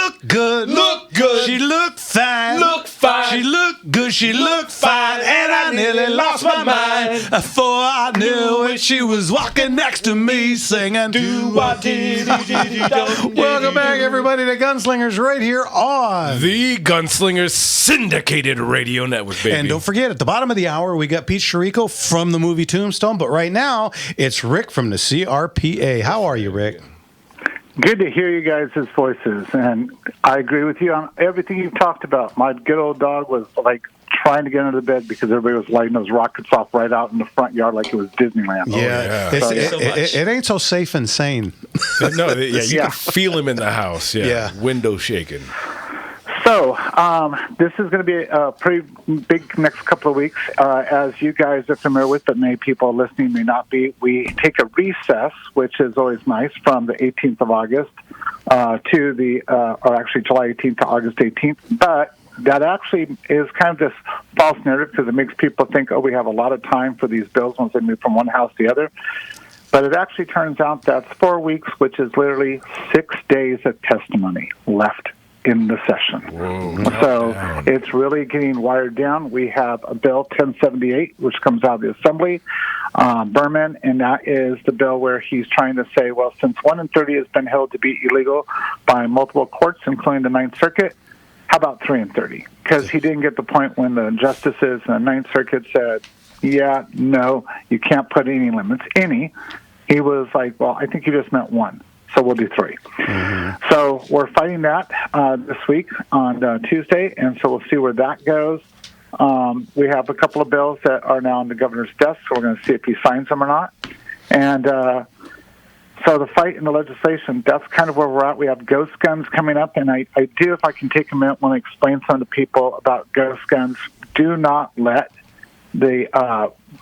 looked good. Look good. She looked fine. Look fine. She looked good. She looked fine. And I nearly lost my mind before I knew it. She was walking next to me singing. Welcome back, everybody, to Gunslingers right here on The Gunslinger Syndicated Radio Network, baby. And don't forget, at the bottom of the hour, we got Pete Chirico from the movie Tombstone. But right now, it's Rick from the CRPA. How are you, Rick? Good to hear you guys' voices, and I agree with you on everything you've talked about. My good old dog was like trying to get into the bed because everybody was lighting those rockets off right out in the front yard like it was Disneyland. Yeah, it ain't so safe and sane. No, you can feel him in the house. Yeah. Window shaking. So this is going to be a pretty big next couple of weeks. As you guys are familiar with, but many people listening may not be, we take a recess, which is always nice, from the 18th of August to the, or actually July 18th to August 18th. But that actually is kind of this false narrative because it makes people think, oh, we have a lot of time for these bills once they move from one house to the other. But it actually turns out that's 4 weeks, which is literally 6 days of testimony left in the session. Whoa, so it's really getting wired down. We have a bill 1078, which comes out of the Assembly, Berman, and that is the bill where he's trying to say, well, since 1 in 30 has been held to be illegal by multiple courts, including the Ninth Circuit, how about 3 in 30? Because he didn't get the point when the justices in the Ninth Circuit said, yeah, no, you can't put any limits, any. He was like, well, I think you just meant 1. So we'll do 3. Mm-hmm. So we're fighting that this week on Tuesday, and so we'll see where that goes. We have a couple of bills that are now on the governor's desk, so we're going to see if he signs them or not. And so the fight in the legislation, that's kind of where we're at. We have ghost guns coming up, and I do, if I can take a minute, want to explain something to people about ghost guns. Do not let the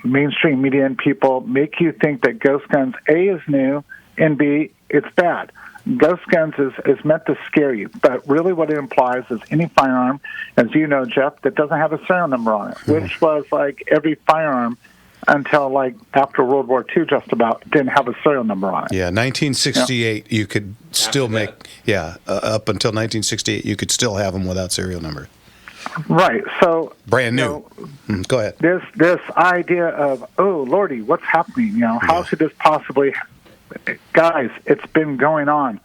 mainstream media and people make you think that ghost guns, A, is new, and B, it's bad. Ghost guns is meant to scare you, but really what it implies is any firearm, as you know, Jeff, that doesn't have a serial number on it, which was like every firearm until like after World War II just about didn't have a serial number on it. Yeah, 1968 you could still make, up until 1968 you could still have them without serial number. Right, so... Brand new. Go ahead. This idea of, oh, Lordy, what's happening? How could this possibly... Guys, it's been going on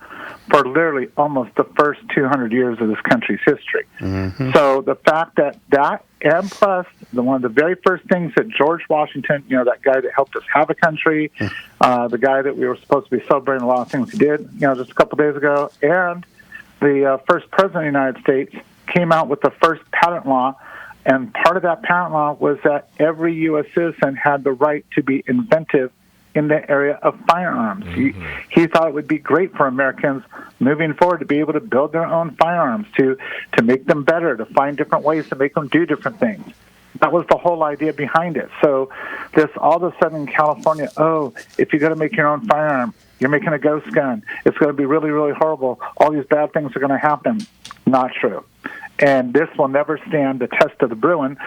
for literally almost the first 200 years of this country's history. Mm-hmm. So the fact that, and plus, one of the very first things that George Washington, that guy that helped us have a country, the guy that we were supposed to be celebrating a lot of things he did, just a couple days ago, and the first president of the United States came out with the first patent law, and part of that patent law was that every U.S. citizen had the right to be inventive in the area of firearms. Mm-hmm. He thought it would be great for Americans moving forward to be able to build their own firearms, to make them better, to find different ways to make them do different things. That was the whole idea behind it. So this all of a sudden in California, if you're going to make your own firearm, you're making a ghost gun. It's going to be really, really horrible. All these bad things are going to happen. Not true. And this will never stand the test of the Bruin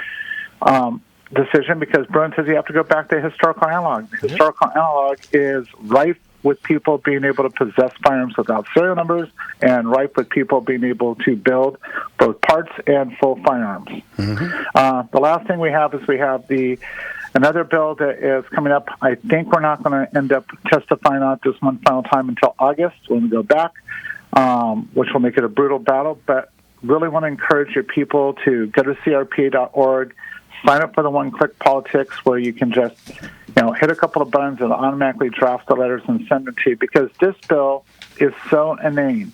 decision, because Bruin says you have to go back to historical analog. The historical analog is rife with people being able to possess firearms without serial numbers, and rife with people being able to build both parts and full firearms. Mm-hmm. The last thing we have is another bill that is coming up. I think we're not going to end up testifying on it this one final time until August when we go back, which will make it a brutal battle. But really want to encourage your people to go to CRPA.org, sign up for the one-click politics where you can just, hit a couple of buttons and automatically draft the letters and send them to you, because this bill is so inane.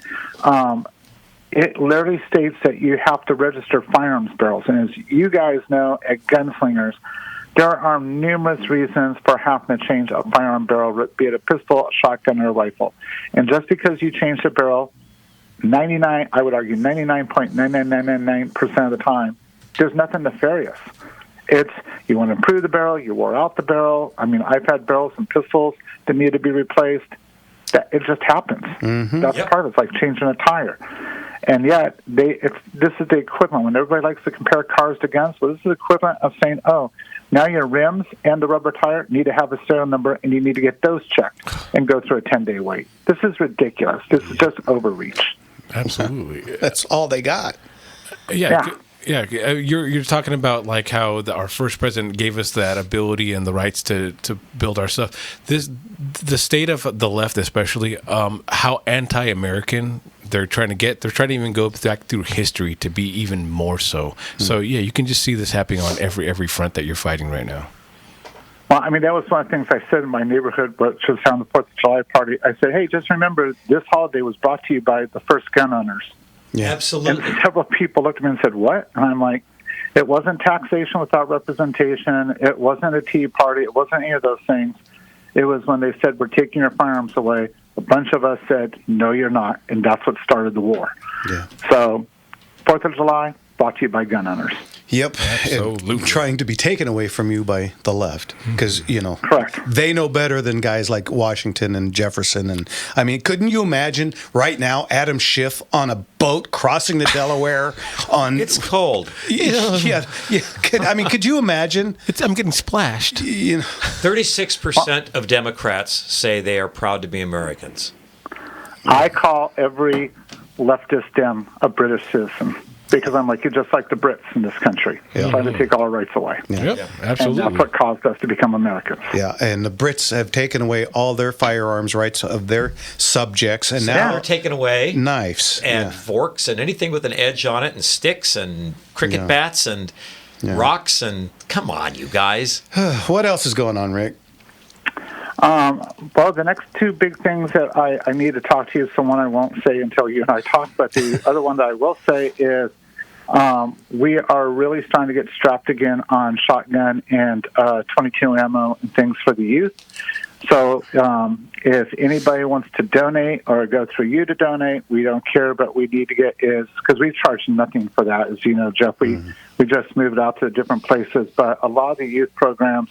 It literally states that you have to register firearms barrels. And as you guys know at Gunslingers, there are numerous reasons for having to change a firearm barrel, be it a pistol, a shotgun, or a rifle. And just because you change the barrel, 99.99999% of the time, there's nothing nefarious. It's you want to improve the barrel, you wore out the barrel. I mean, I've had barrels and pistols that need to be replaced. It just happens. Mm-hmm. That's part of it. It's like changing a tire. And yet, this is the equivalent. When everybody likes to compare cars to guns, well, this is the equivalent of saying, now your rims and the rubber tire need to have a serial number, and you need to get those checked and go through a 10-day wait. This is ridiculous. This is just overreach. Absolutely. That's all they got. Yeah. You're talking about like how our first president gave us that ability and the rights to build our stuff. The state of the left, especially, how anti-American they're trying to even go back through history to be even more so. So yeah, you can just see this happening on every front that you're fighting right now. Well, I mean, that was one of the things I said in my neighborhood, which was on the 4th of July party. I said, hey, just remember, this holiday was brought to you by the first gun owners. Yeah. Absolutely. And several people looked at me and said, what? And I'm like, it wasn't taxation without representation. It wasn't a Tea Party. It wasn't any of those things. It was when they said, we're taking your firearms away. A bunch of us said, no, you're not. And that's what started the war. Yeah. So 4th of July, brought to you by gun owners. Yep. Absolutely. And trying to be taken away from you by the left because, Correct. They know better than guys like Washington and Jefferson. And I mean, couldn't you imagine right now Adam Schiff on a boat crossing the Delaware on... It's cold. Yeah. Could you imagine? I'm getting splashed. 36% of Democrats say they are proud to be Americans. I call every leftist Dem a British citizen. Because I'm like, you're just like the Brits in this country. Trying to take all our rights away. Yep, absolutely. And that's what caused us to become Americans. Yeah, and the Brits have taken away all their firearms rights of their subjects, and now they're taking away knives and forks and anything with an edge on it, and sticks and cricket bats and rocks. And come on, you guys. What else is going on, Rick? Well, the next two big things that I need to talk to you, so one I won't say until you and I talk, but the other one that I will say is we are really starting to get strapped again on shotgun and 22 ammo and things for the youth. So if anybody wants to donate or go through you to donate, we don't care, but we need to get is, because we charge nothing for that, as you know, Jeff, we just moved out to different places, but a lot of the youth programs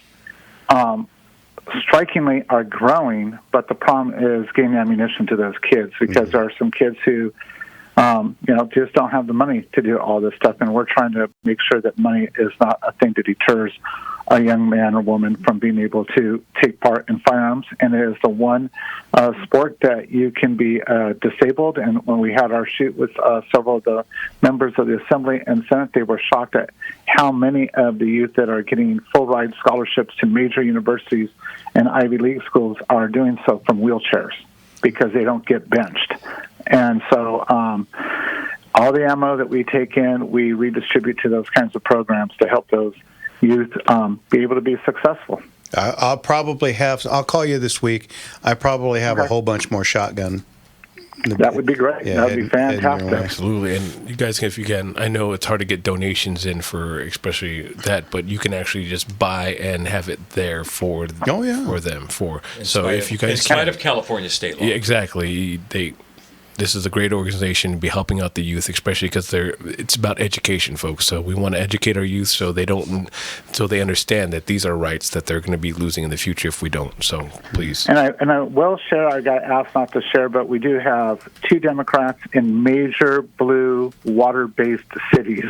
strikingly are growing, but the problem is getting ammunition to those kids because there are some kids who just don't have the money to do all this stuff, and we're trying to make sure that money is not a thing that deters a young man or woman from being able to take part in firearms. And it is the one sport that you can be disabled. And when we had our shoot with several of the members of the Assembly and Senate, they were shocked at how many of the youth that are getting full ride scholarships to major universities and Ivy League schools are doing so from wheelchairs because they don't get benched. And so all the ammo that we take in, we redistribute to those kinds of programs to help those youth be able to be successful. I'll call you this week. I probably have a whole bunch more shotgun. That would be great. Yeah, that would be fantastic. Absolutely. And you guys, if you can, I know it's hard to get donations in for especially that, but you can actually just buy and have it there for them. So if you guys... In spite of California state law. Yeah, exactly. This is a great organization to be helping out the youth, especially because it's about education, folks. So we want to educate our youth so they understand that these are rights that they're going to be losing in the future if we don't. So please. And I will share. I got asked not to share, but we do have 2 Democrats in major blue water-based cities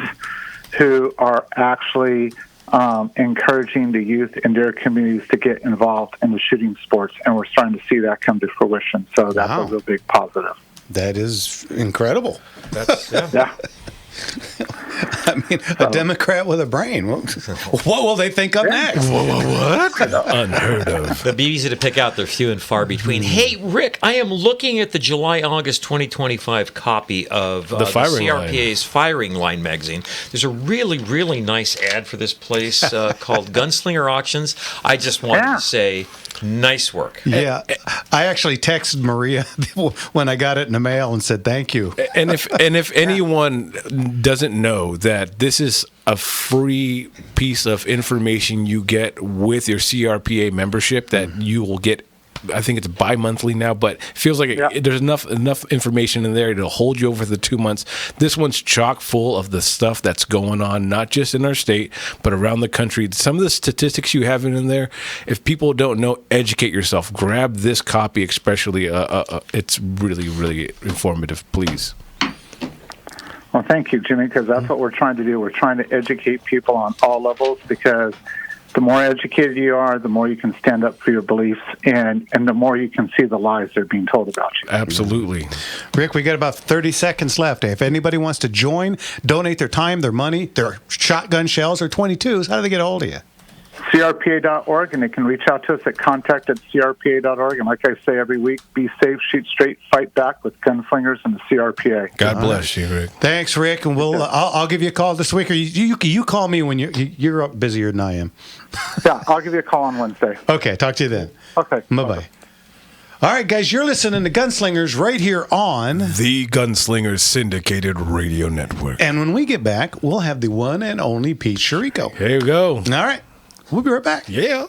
who are actually encouraging the youth in their communities to get involved in the shooting sports, and we're starting to see that come to fruition. So that's a real big positive. That is incredible. Yeah. I mean, a Democrat with a brain. What will they think of next? What? Unheard of. They'll be easy to pick out. They're few and far between. Hey, Rick, I am looking at the July-August 2025 copy of the CRPA's Firing Line magazine. There's a really, really nice ad for this place called Gunslinger Auctions. I just wanted to say, nice work. Yeah. I actually texted Maria when I got it in the mail and said thank you. And if anyone doesn't know that this is a free piece of information you get with your CRPA membership that you will get, I think it's bi-monthly now, but it feels like there's enough information in there to hold you over the 2 months. This one's chock full of the stuff that's going on, not just in our state, but around the country. Some of the statistics you have in there, if people don't know, educate yourself. Grab this copy, especially. It's really, really informative. Please. Well, thank you, Jimmy, because that's what we're trying to do. We're trying to educate people on all levels because the more educated you are, the more you can stand up for your beliefs, and the more you can see the lies that are being told about you. Absolutely. Rick, we got about 30 seconds left. If anybody wants to join, donate their time, their money, their shotgun shells or 22s, how do they get a hold of you? CRPA.org, and they can reach out to us at contact@CRPA.org. And like I say every week, be safe, shoot straight, fight back with gunslingers and the CRPA. God bless you, Rick. Thanks, Rick, and I'll give you a call this week, or you call me when you're up busier than I am. Yeah, I'll give you a call on Wednesday. Okay, talk to you then. Okay. Bye-bye. Okay. All right, guys, you're listening to Gunslingers right here on the Gunslingers Syndicated Radio Network. And when we get back, we'll have the one and only Pete Chirico. Here you go. All right. We'll be right back. Yeah.